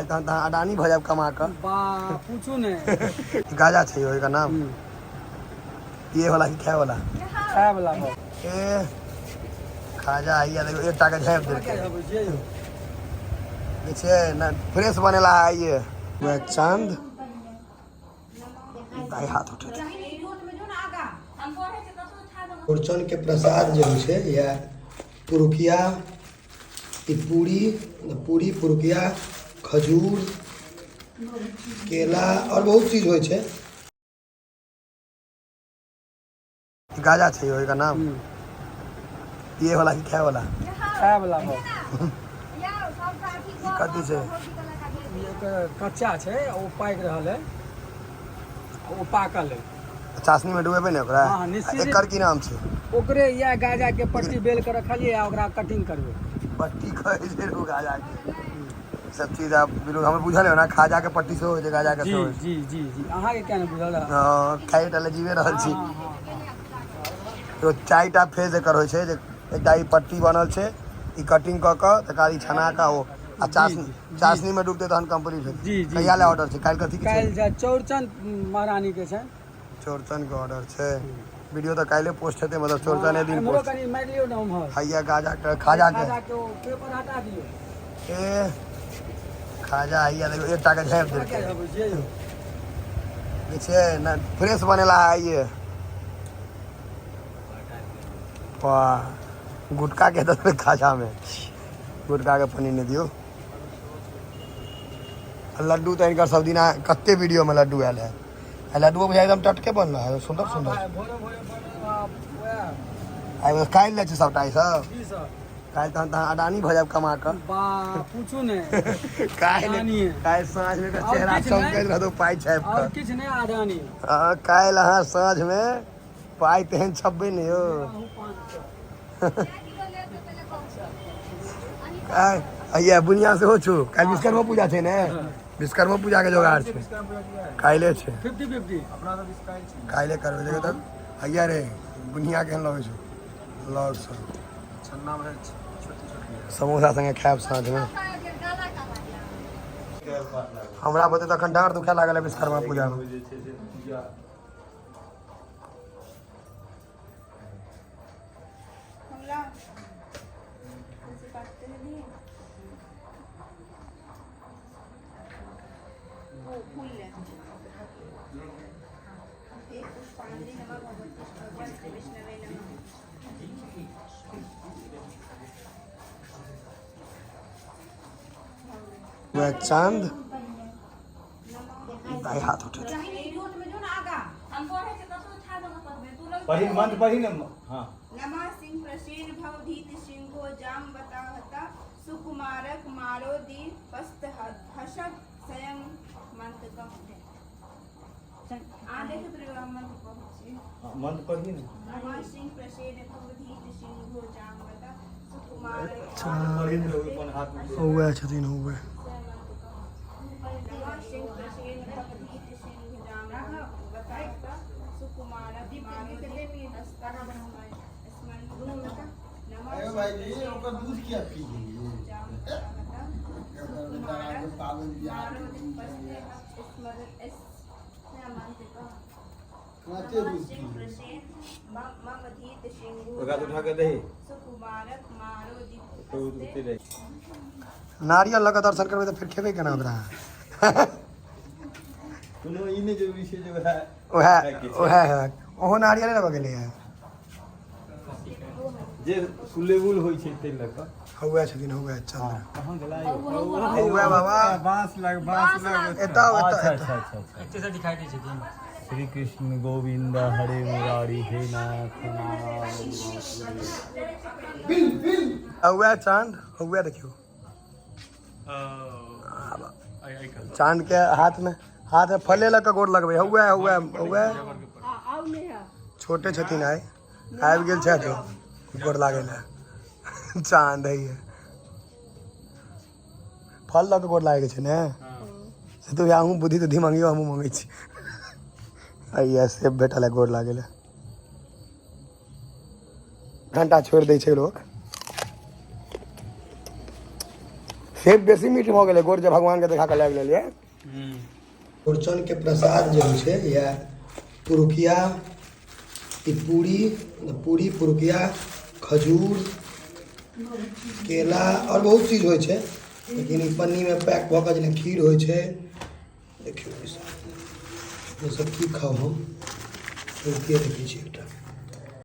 अडानी भजब कमा कर पूछू ने गाजा छै ओकर नाम ये वाला कि खाए वाला खाए वाला ए खाजा आइया देखो एकटा के झाँप देलकै ये छै ना फ्रेश बनेला है ये वह चांद दाई हाथ उठे चौरचन के प्रसाद जो है या पुरुकिया पूरी पुरुकिया खजूर केला और बहुत चीज हो छै गाजा छै ओकर नाम ये वाला कि खाए वाला कथी छै कच्चा छै ओ पाक रहल है ओ पाकल है चाशनी में डुबेबै ने ओकरा एकर की नाम छै ओकरे या गाजा के पट्टी बेल के रखलिए आ ओकरा कटिंग करबै पट्टी कहै छै लोग गाजा के सब चीज आप बिल्कुल हमें बुझल है ना खाजा के पट्टी से हो छै गाजा के जी जी जी जी अहाँ के क्या ने बुझल है हां खाइ डाले जीवे रहल छी तो चारिटा फेज एकर होइ छै जे एकटा ई पट्टी बनल छै ई कटिंग क के तकारी छना का ओ आ चाशनी में डूबते तहन कंप्लीट है जी जी कहिया ले ऑर्डर छै काल कथी के काल चौरचन महारानी के छै चौरचन के ऑर्डर छै वीडियो तो काले पोस्ट हेते मतलब चौरचने दिन पोस्ट कनी मारियो नाम है हैया गाजा के खाजा के पेपर हटा दियो ए खाजा हैया देखो एकटा के झाँप देलकै ये छै ना फ्रेश बनेला है ये वाह गुटका के दस खाजा में गुटका के पनीर नहीं दियो लड्डू तो इनका सब दिन कत्ते वीडियो में लड्डू आयल है लड्डू बुझा एकदम टटके बन रहा है सुंदर सुंदर आई बस काल ले छै सबटा ई सब काल तहन अडानी भजब कमा कर पूछू ने काल साँझ में का चेहरा चमकैत रहतो पाई छाप और किछ नै अडानी हां काल अहाँ साँझ में पाई तेहन छब्बे नहीं हो अइया बुनिया से हो छु काल विश्वकर्मा पूजा छै ने विश्वकर्मा पूजा के जोगाड़ छै काले छै 50-50 अपना तो विश्वकाल छै काले करबे देखो तब अइया रे बुनिया केहन लगै छै लॉर्ड सब छन्ना में छोटी समोसा संगे खायब साँझ में हमरा बते त अखन डाँर दुखा लागल है विश्वकर्मा पूजा में वह चांद दाई हाथ उठे नमा सिंह प्रसेन भव धीत सिंहो जाम बताहता सुकुमारक मारो दी पस्त हसत स्वयं मंत्र कहते आधे के प्रयोग मंत्र पहुंचे मंत्र पढ़ी ना नमा सिंह प्रसेन भव धीत सिंहो जाम बता सुकुमारक हुआ छथिन हुआ नमा सिंह प्रसेन भव धीत सिंहो जाम बताहता सुकुमारक मारो दी पस्त अरे भाई जी ओकर दूध क्या पी उठा के दही नारियल लगा दर्शन करबे तो फिर खेबे केना ओकरा कोनो ई ने जो विषय जो है ओहे ओहो नारियल लगा गेले है जे सुलेबुल होई छै ते लक हुआ छथिन हुआ चंद्र कहां गेला हुआ बाबा बांस लग एता अच्छा अच्छे से दिखाई दे छथिन श्री कृष्ण गोविंद हरे मुरारी हे नाथ हुआ चांद हुआ देखियो चांद के हाथ में फले लग के गोर लगबे हुआ छोटे छथिन आबि गेल छै तो गोर लागे ला चांद है ये फल लग गोर लागे छै ने से तो यहाँ बुद्धि तो धिमंगियो हमहूँ मंगै छी अइया सेब भेटल है गोर लागे ला घंटा छोड़ दै छै लोग सेब बेसी मीठ भऽ गेलै गोड़ जे भगवान के देखा कऽ लाबि लेलियै चौड़चन के प्रसाद जे होइ छै या पुरुकिया ई पूरी पुरुकिया खजूर केला और बहुत चीज होइ छै लेकिन ई पन्नीमे पैक भऽ कऽ जेना खीर होइ छै देखियौ ई सब की खाउ हम रुकिए देखै छी एकटा